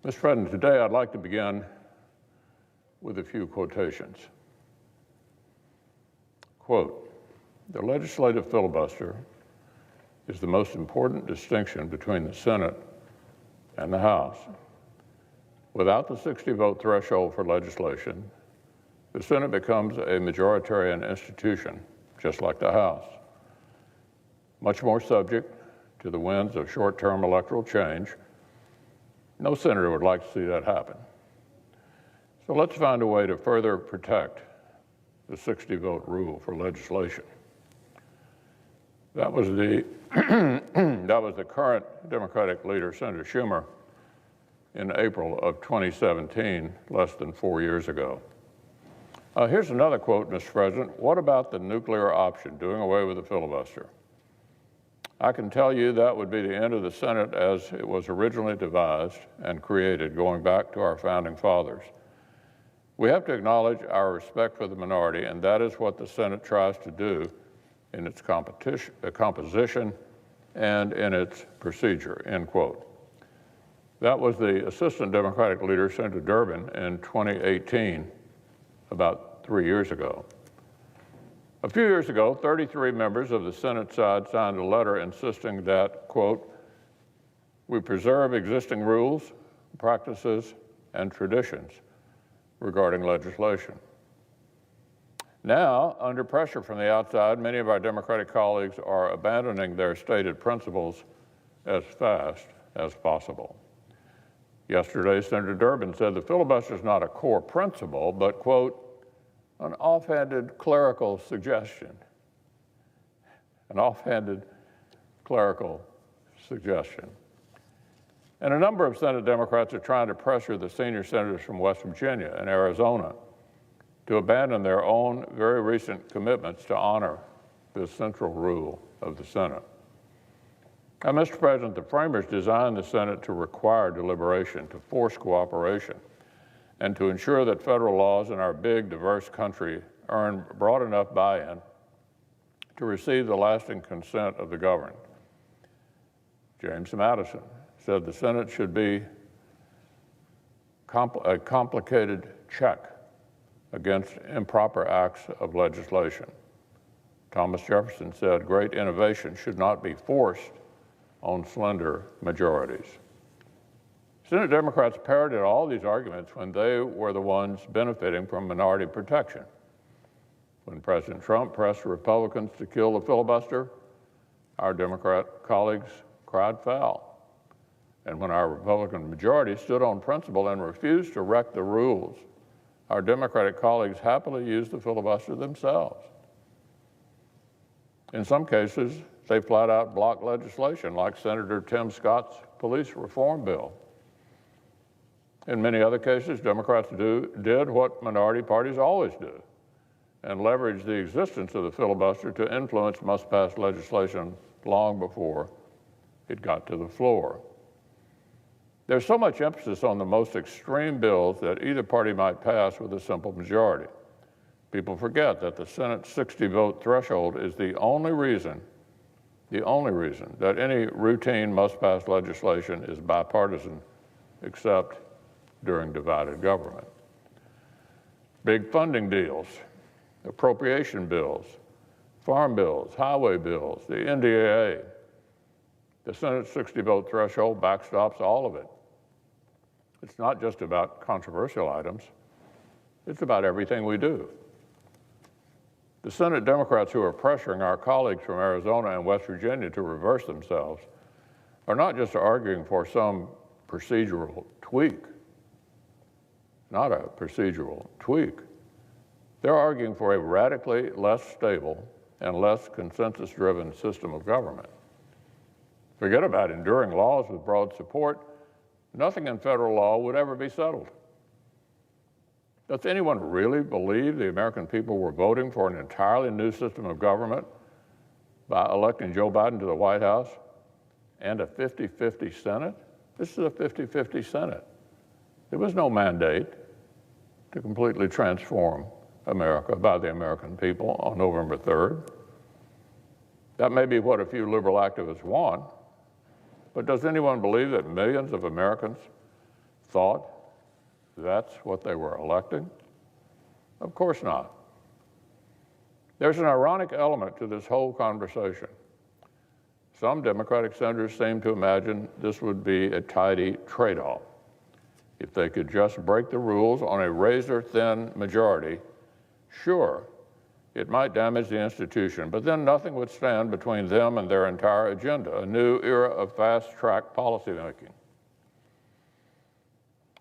Mr. President, today I'd like to begin with a few quotations. Quote, "The legislative filibuster is the most important distinction between the Senate and the House. Without the 60-vote threshold for legislation, the Senate becomes a majoritarian institution, just like the House, much more subject to the winds of short-term electoral change. No senator would like to see that happen. So let's find a way to further protect the 60-vote rule for legislation." That was the current Democratic leader, Senator Schumer, in April of 2017, less than 4 years ago. Here's another quote, Mr. President. "What about the nuclear option, doing away with the filibuster? I can tell you that would be the end of the Senate as it was originally devised and created, going back to our founding fathers. We have to acknowledge our respect for the minority, and that is what the Senate tries to do in its composition and in its procedure," end quote. That was the Assistant Democratic leader, Senator Durbin, in 2018, about 3 years ago. A few years ago, 33 members of the Senate side signed a letter insisting that, quote, "we preserve existing rules, practices, and traditions regarding legislation." Now, under pressure from the outside, many of our Democratic colleagues are abandoning their stated principles as fast as possible. Yesterday, Senator Durbin said the filibuster is not a core principle, but, quote, "an offhanded clerical suggestion." An offhanded clerical suggestion. And a number of Senate Democrats are trying to pressure the senior senators from West Virginia and Arizona to abandon their own very recent commitments to honor this central rule of the Senate. Now, Mr. President, the framers designed the Senate to require deliberation, to force cooperation, and to ensure that federal laws in our big, diverse country earn broad enough buy-in to receive the lasting consent of the governed. James Madison said the Senate should be a complicated check against improper acts of legislation. Thomas Jefferson said great innovation should not be forced on slender majorities. Senate Democrats parroted all these arguments when they were the ones benefiting from minority protection. When President Trump pressed Republicans to kill the filibuster, our Democrat colleagues cried foul. And when our Republican majority stood on principle and refused to wreck the rules, our Democratic colleagues happily used the filibuster themselves. In some cases, they flat out blocked legislation, like Senator Tim Scott's police reform bill. In many other cases, Democrats did what minority parties always do and leveraged the existence of the filibuster to influence must-pass legislation long before it got to the floor. There's so much emphasis on the most extreme bills that either party might pass with a simple majority. People forget that the Senate's 60-vote threshold is the only reason that any routine must-pass legislation is bipartisan, except during divided government. Big funding deals, appropriation bills, farm bills, highway bills, the NDAA. The Senate's 60-vote threshold backstops all of it. It's not just about controversial items, it's about everything we do. The Senate Democrats who are pressuring our colleagues from Arizona and West Virginia to reverse themselves are not just arguing for some procedural tweak, not a procedural tweak. They're arguing for a radically less stable and less consensus-driven system of government. Forget about enduring laws with broad support. Nothing in federal law would ever be settled. Does anyone really believe the American people were voting for an entirely new system of government by electing Joe Biden to the White House and a 50-50 Senate? This is a 50-50 Senate. There was no mandate to completely transform America by the American people on November 3rd. That may be what a few liberal activists want, but does anyone believe that millions of Americans thought that's what they were electing? Of course not. There's an ironic element to this whole conversation. Some Democratic senators seem to imagine this would be a tidy trade-off. If they could just break the rules on a razor-thin majority, sure, it might damage the institution, but then nothing would stand between them and their entire agenda, a new era of fast-track policymaking.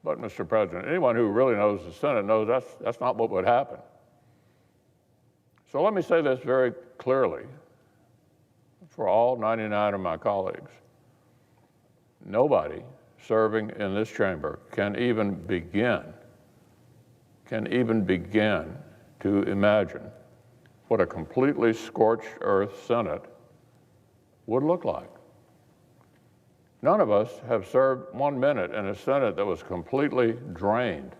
But, Mr. President, anyone who really knows the Senate knows that's not what would happen. So let me say this very clearly for all 99 of my colleagues. Nobody serving in this chamber can even begin to imagine what a completely scorched earth Senate would look like. None of us have served 1 minute in a Senate that was completely drained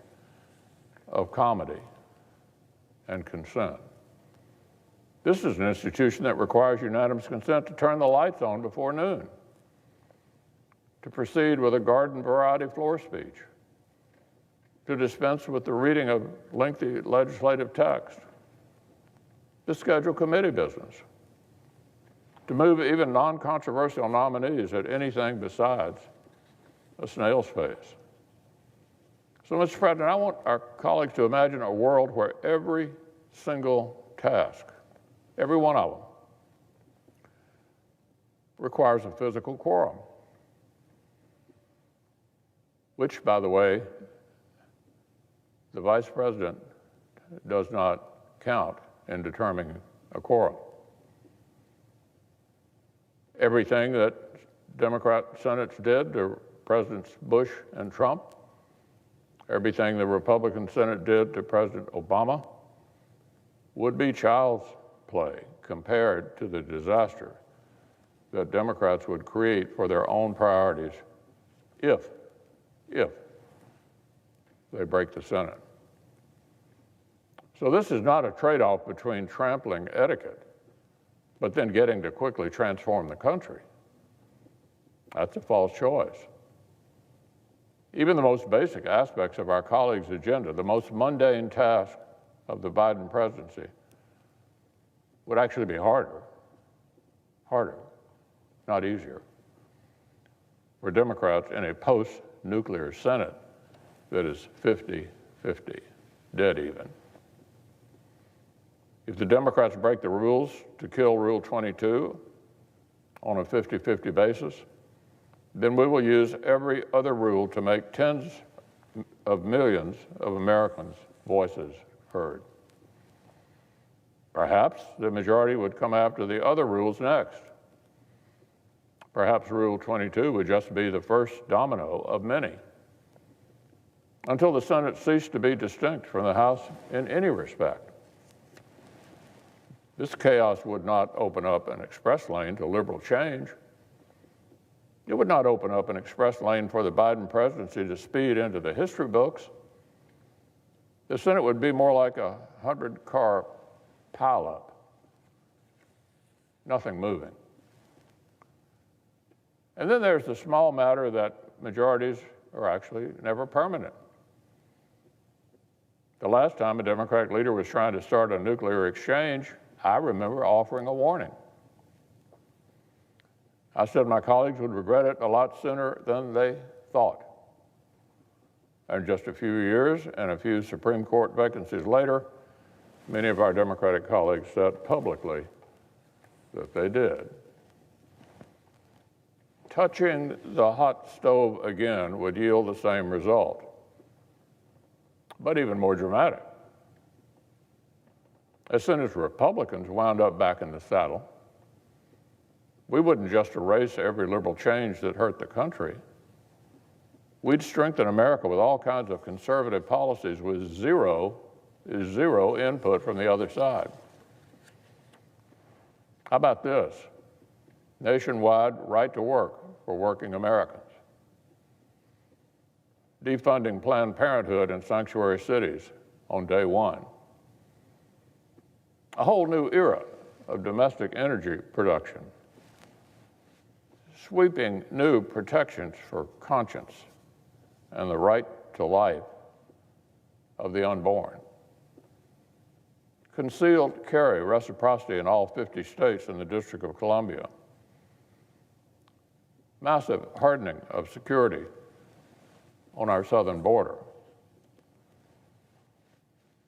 of comedy and consent. This is an institution that requires unanimous consent to turn the lights on before noon, to proceed with a garden variety floor speech, to dispense with the reading of lengthy legislative text, to schedule committee business, to move even non-controversial nominees at anything besides a snail's pace. So, Mr. President, I want our colleagues to imagine a world where every single task, every one of them, requires a physical quorum, which, by the way, the Vice President does not count in determining a quorum. Everything that Democrat Senates did to Presidents Bush and Trump, everything the Republican Senate did to President Obama, would be child's play compared to the disaster that Democrats would create for their own priorities if they break the Senate. So this is not a trade-off between trampling etiquette, but then getting to quickly transform the country. That's a false choice. Even the most basic aspects of our colleagues' agenda, the most mundane task of the Biden presidency, would actually be harder, not easier, for Democrats in a post-nuclear Senate that is 50-50, dead even. If the Democrats break the rules to kill Rule 22 on a 50-50 basis, then we will use every other rule to make tens of millions of Americans' voices heard. Perhaps the majority would come after the other rules next. Perhaps Rule 22 would just be the first domino of many, until the Senate ceased to be distinct from the House in any respect. This chaos would not open up an express lane to liberal change. It would not open up an express lane for the Biden presidency to speed into the history books. The Senate would be more like a 100-car pileup, nothing moving. And then there's the small matter that majorities are actually never permanent. The last time a Democratic leader was trying to start a nuclear exchange, I remember offering a warning. I said my colleagues would regret it a lot sooner than they thought. And just a few years and a few Supreme Court vacancies later, many of our Democratic colleagues said publicly that they did. Touching the hot stove again would yield the same result, but even more dramatic. As soon as Republicans wound up back in the saddle, we wouldn't just erase every liberal change that hurt the country. We'd strengthen America with all kinds of conservative policies with zero input from the other side. How about this? Nationwide right to work for working Americans. Defunding Planned Parenthood in sanctuary cities on day one. A whole new era of domestic energy production. Sweeping new protections for conscience and the right to life of the unborn. Concealed carry reciprocity in all 50 states and the District of Columbia. Massive hardening of security on our southern border.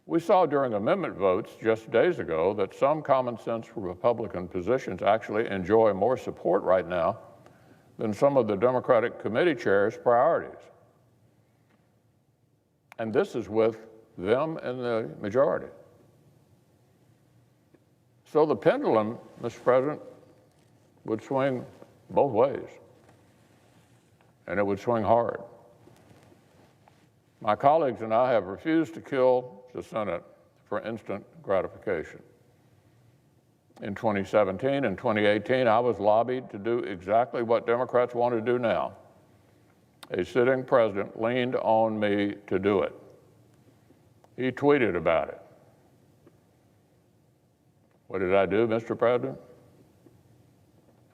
We saw during amendment votes just days ago that some common sense Republican positions actually enjoy more support right now than some of the Democratic committee chairs' priorities. And this is with them in the majority. So the pendulum, Mr. President, would swing both ways, and it would swing hard. My colleagues and I have refused to kill the Senate for instant gratification. In 2017 and 2018, I was lobbied to do exactly what Democrats want to do now. A sitting president leaned on me to do it. He tweeted about it. What did I do, Mr. President?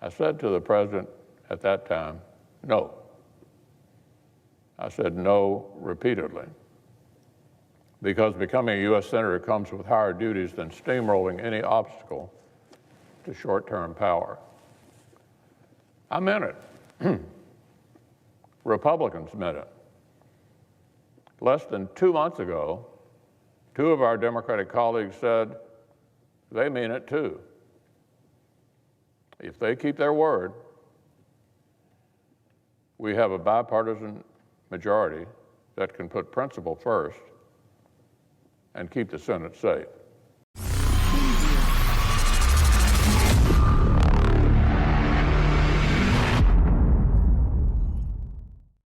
I said to the president at that time, no. I said no repeatedly, because becoming a U.S. Senator comes with higher duties than steamrolling any obstacle to short-term power. I meant it. Republicans meant it. Less than 2 months ago, two of our Democratic colleagues said they mean it too. If they keep their word, we have a bipartisan majority that can put principle first and keep the Senate safe.